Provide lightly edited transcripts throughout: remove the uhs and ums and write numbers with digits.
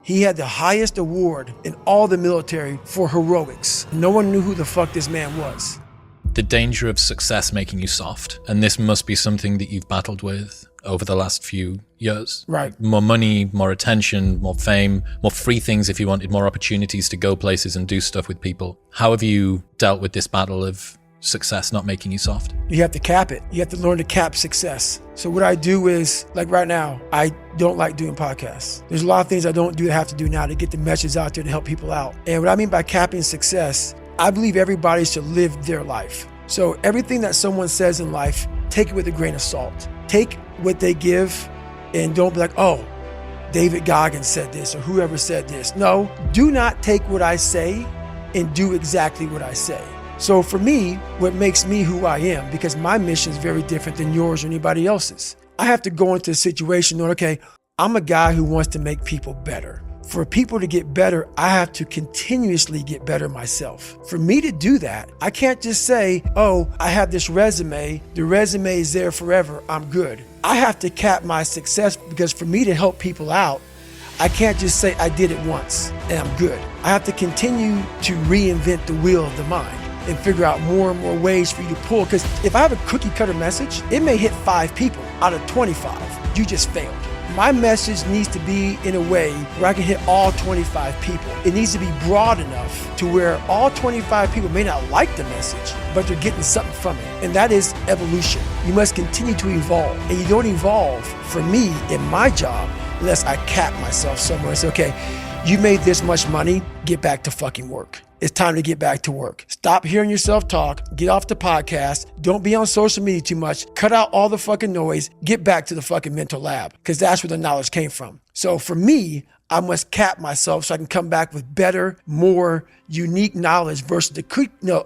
He had the highest award in all the military for heroics. No one knew who the fuck this man was. The danger of success making you soft, and this must be something that you've battled with over the last few years. Right. More money, more attention, more fame, more free things if you wanted, more opportunities to go places and do stuff with people. How have you dealt with this battle of success not making you soft? You have to cap it. You have to learn to cap success. So what I do is, like right now, I don't like doing podcasts. There's a lot of things I don't do that I have to do now to get the message out there to help people out. And what I mean by capping success, I believe everybody should live their life. So everything that someone says in life, take it with a grain of salt. Take what they give and don't be like, oh, David Goggins said this or whoever said this. No, do not take what I say and do exactly what I say. So for me, what makes me who I am, because my mission is very different than yours or anybody else's. I have to go into a situation knowing, okay, I'm a guy who wants to make people better. For people to get better, I have to continuously get better myself. For me to do that, I can't just say, oh, I have this resume. The resume is there forever. I'm good. I have to cap my success, because for me to help people out, I can't just say I did it once and I'm good. I have to continue to reinvent the wheel of the mind and figure out more and more ways for you to pull. Because if I have a cookie cutter message, it may hit 5 people out of 25. You just failed. My message needs to be in a way where I can hit all 25 people. It needs to be broad enough to where all 25 people may not like the message, but they're getting something from it. And that is evolution. You must continue to evolve. And you don't evolve, for me, in my job, unless I cap myself somewhere and say, okay, you made this much money, get back to fucking work. It's time to get back to work. Stop hearing yourself talk. Get off the podcast. Don't be on social media too much. Cut out all the fucking noise. Get back to the fucking mental lab, because that's where the knowledge came from. So for me, I must cap myself so I can come back with better, more unique knowledge versus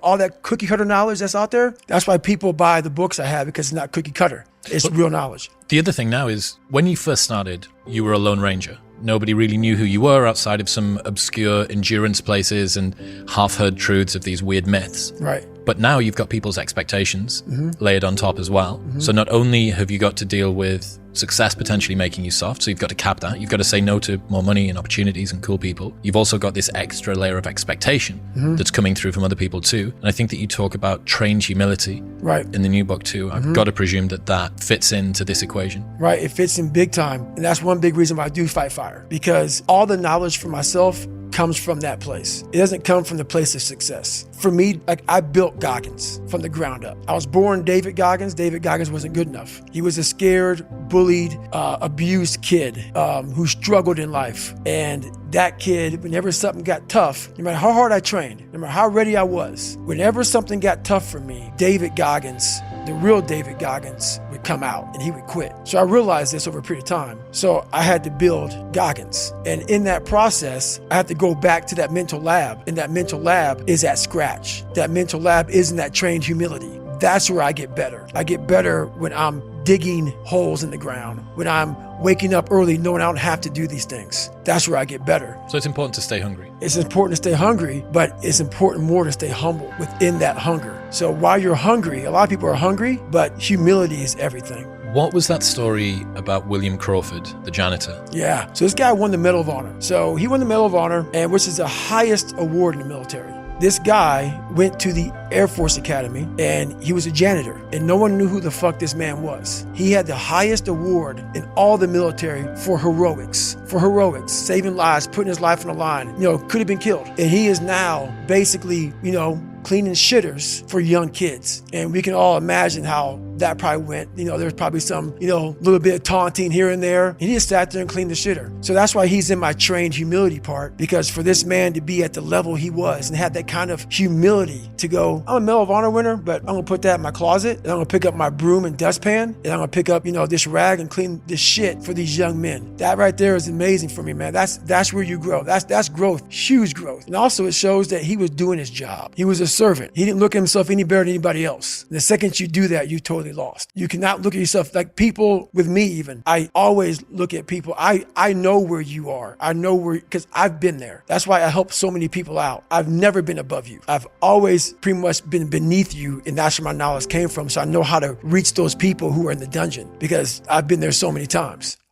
all that cookie cutter knowledge that's out there. That's why people buy the books I have, because it's not cookie cutter. It's real knowledge. The other thing now is, when you first started, you were a lone ranger. Nobody really knew who you were outside of some obscure endurance places and half-heard truths of these weird myths. Right. But now you've got people's expectations layered on top as well. So not only have you got to deal with success potentially making you soft, so you've got to cap that. You've got to say no to more money and opportunities and cool people. You've also got this extra layer of expectation that's coming through from other people too. And I think that you talk about trained humility in the new book too. I've got to presume that that fits into this equation. Right, it fits in big time. And that's one big reason why I do fight fire, because all the knowledge for myself comes from that place. It doesn't come from the place of success. For me, like, I built Goggins from the ground up. I was born David Goggins. David Goggins wasn't good enough. He was a scared, bullied, abused kid who struggled in life. And that kid, whenever something got tough, no matter how hard I trained, no matter how ready I was, whenever something got tough for me, David Goggins, the real David Goggins, would come out and he would quit. So I realized this over a period of time. So I had to build Goggins. And in that process, I had to go back to that mental lab. And that mental lab is at scratch. That mental lab isn't that trained humility. That's where I get better. I get better when I'm digging holes in the ground, when I'm waking up early knowing I don't have to do these things. That's where I get better. So it's important to stay hungry. It's important to stay hungry, but it's important more to stay humble within that hunger. So while you're hungry, a lot of people are hungry, but humility is everything. What was that story about William Crawford, the janitor? Yeah, so this guy won the Medal of Honor. So he won the Medal of Honor, and which is the highest award in the military. This guy went to the Air Force Academy and he was a janitor, and no one knew who the fuck this man was. He had the highest award in all the military for heroics, saving lives, putting his life on the line, could have been killed. And he is now basically, cleaning shitters for young kids. And we can all imagine how that probably went. There's probably some, little bit of taunting here and there. And he just sat there and cleaned the shitter. So that's why he's in my trained humility part, because for this man to be at the level he was and have that kind of humility to go, I'm a Medal of Honor winner, but I'm gonna put that in my closet, and I'm gonna pick up my broom and dustpan, and I'm gonna pick up, this rag and clean this shit for these young men. That right there is amazing for me, man. That's where you grow. That's growth, huge growth. And also it shows that he was doing his job. He was a servant. He didn't look at himself any better than anybody else. The second you do that, you totally lost. You cannot look at yourself like people with me even. I always look at people. I know where you are. I know where, because I've been there. That's why I help so many people out. I've never been above you. I've always pretty much been beneath you, and that's where my knowledge came from. So I know how to reach those people who are in the dungeon, because I've been there so many times.